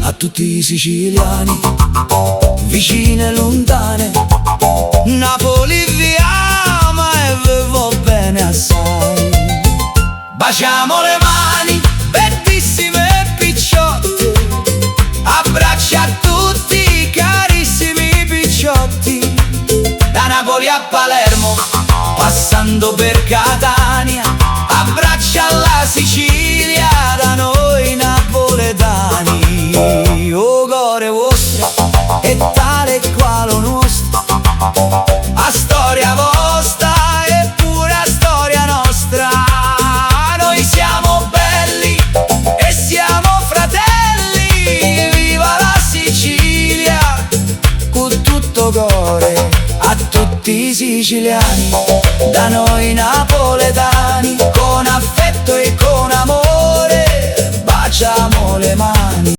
a tutti i siciliani, vicine e lontane. Napoli vi ama e vi va bene assai. Baciamo le mani, bellissime e picciotte, abbraccia a tutti carissimi picciotti. Da Napoli a Palermo, passando per Catania, abbraccia la Sicilia da noi napoletani. O cuore vostro è tale e quale lo nostro, a storia vostra e pure a storia nostra. Noi siamo belli e siamo fratelli, viva la Sicilia, con tutto cuore a tutti i siciliani, da noi napoletani, con affetto e con amore baciamo le mani.